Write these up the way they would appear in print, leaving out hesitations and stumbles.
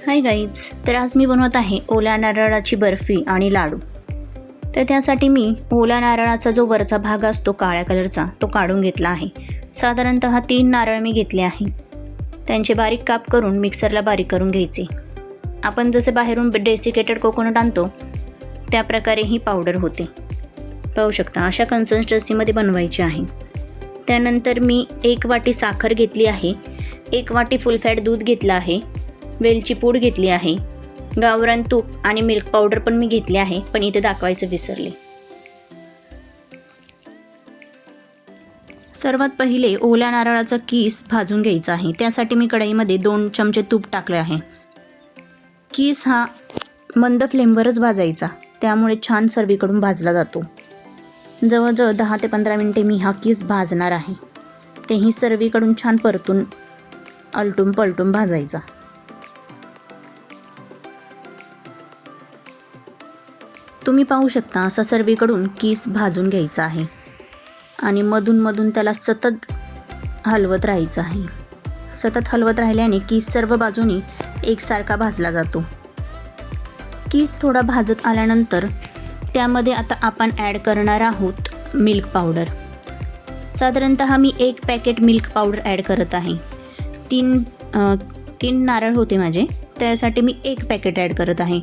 Hi guys, तर आज मी बनवत आहे ओल्या नारळाची बर्फी आणि लाडू। तर त्यासाठी मी ओल्या नारळाचा जो वरचा भाग असतो काळ्या कलरचा तो काढून घेतला आहे। साधारणतः 3 नारळ मी घेतले आहे। त्यांचे बारीक काप करून मिक्सरला बारीक करून घ्यायचे। आपण जसे बाहेरून डेसिकेटेड कोकोनट आणतो त्या प्रकारे ही पावडर होते। पाहू शकता अशा कन्सिस्टन्सीमध्ये बनवायची आहे। त्यानंतर मी 1 वाटी साखर घेतली आहे, 1 वाटी फुल फॅट दूध घेतलं आहे, वेलची पूड घेतली आहे, गावरान तूप आणि मिल्क पावडर पण मी घेतली आहे, पण इथे दाखवायचं विसरले। सर्वात पहिले ओल्या नारळाचा कीस भाजून घ्यायचा आहे। त्यासाठी मी कढईमध्ये 2 चमचे तूप टाकले आहे। कीस हा मंद फ्लेमवरच भाजायचा, त्यामुळे छान सर्वीकडून भाजला जातो। जवळजवळ 10 ते 15 मिनिटे मी हा कीस भाजणार आहे। तेही सर्वीकडून छान परतून आलटून पलटून भाजायचा। तुम्ही पाहू शकता असा सर्वीकडून कीस भाजून घ्यायचा आहे आणि मधून मधून त्याला सतत हलवत राहायचं आहे। सतत हलवत राहिल्याने कीस सर्व बाजूनी एकसारखा भाजला जातो। कीस थोडा भाजत आल्यानंतर त्यामध्ये आता आपण ॲड करणार आहोत मिल्क पावडर। साधारणतः मी 1 पॅकेट मिल्क पावडर ॲड करत आहे। 3 नारळ होते माझे, त्यासाठी मी 1 पॅकेट ॲड करत आहे।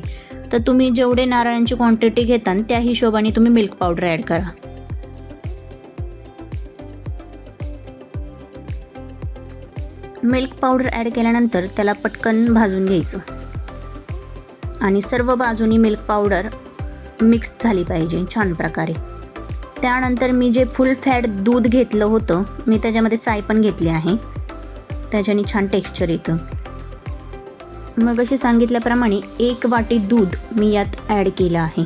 तर तुम्ही जेवढे नारळांची क्वांटिटी घेता त्या हिशोबाने तुम्ही मिल्क पावडर ॲड करा। मिल्क पावडर ॲड केल्यानंतर त्याला पटकन भाजून घ्यायचं आणि सर्व बाजूनी मिल्क पावडर मिक्स झाली पाहिजे छान प्रकारे। त्यानंतर मी जे फुल फॅट दूध घेतलं होतं मी त्याच्यामध्ये साय पण घेतली आहे, त्याच्याने छान टेक्स्चर येतं। मग असे सांगितल्याप्रमाणे 1 वाटी दूध मी यात ॲड केलं आहे।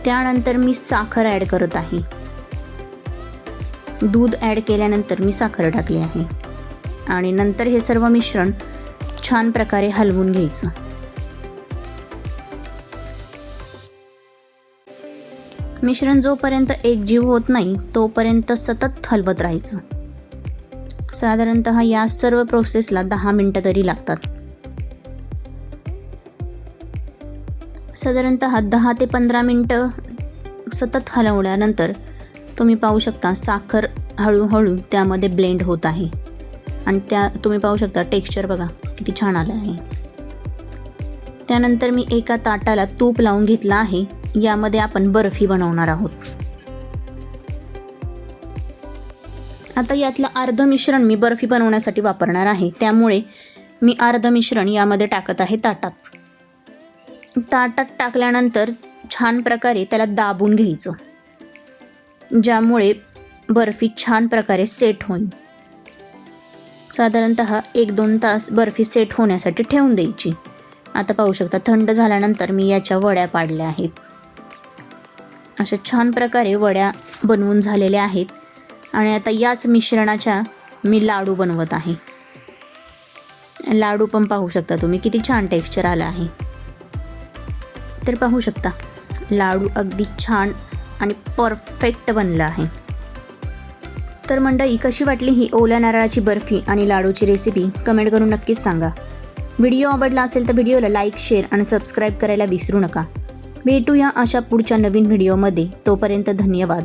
त्यानंतर मी साखर ॲड करत आहे। दूध ॲड केल्यानंतर मी साखर टाकली आहे आणि नंतर हे सर्व मिश्रण छान प्रकारे हलवून घ्यायचं। मिश्रण जोपर्यंत एकजीव होत नाही तोपर्यंत सतत हलवत राहायचं। साधारणतः या सर्व प्रोसेसला 10 मिनिटं तरी लागतात। साधारणतः 10 ते 15 मिनिटं सतत हलवल्यानंतर तुम्ही पाहू शकता साखर हळूहळू त्यामध्ये ब्लेंड होत आहे आणि तुम्ही पाहू शकता टेक्स्चर बघा किती छान आलं आहे। त्यानंतर मी एका ताटाला तूप लावून घेतलं आहे। यामध्ये आपण बर्फी बनवणार आहोत। आता यातलं अर्ध मिश्रण मी बर्फी बनवण्यासाठी वापरणार आहे, त्यामुळे मी अर्ध मिश्रण यामध्ये टाकत आहे ताटात। ताटात टाकल्यानंतर छान प्रकारे त्याला दाबून घ्यायचं, ज्यामुळे बर्फी छान प्रकारे सेट होईल। साधारणतः 1-2 तास बर्फी सेट होण्यासाठी ठेवून द्यायची। आता पाहू शकता थंड झाल्यानंतर मी याच्या वड्या पाडल्या आहेत। अशा छान प्रकारे वड्या बनवून झालेल्या आहेत आणि आता याच मिश्रणाच्या मी लाडू बनवत आहे। लाडू पण पाहू शकता तुम्ही किती छान टेक्स्चर आलं आहे। तर पाहू शकता लाडू अगदी छान आणि परफेक्ट बनला आहे। तर मंडळी, कशी वाटली ही ओल्या नारळाची बर्फी आणि लाडूची रेसिपी कमेंट करून नक्कीच सांगा। व्हिडिओ आवडला असेल तर व्हिडिओला लाईक, शेअर आणि सबस्क्राईब करायला विसरू नका। भेटूया अशा पुढच्या नवीन व्हिडिओमध्ये। तोपर्यंत धन्यवाद।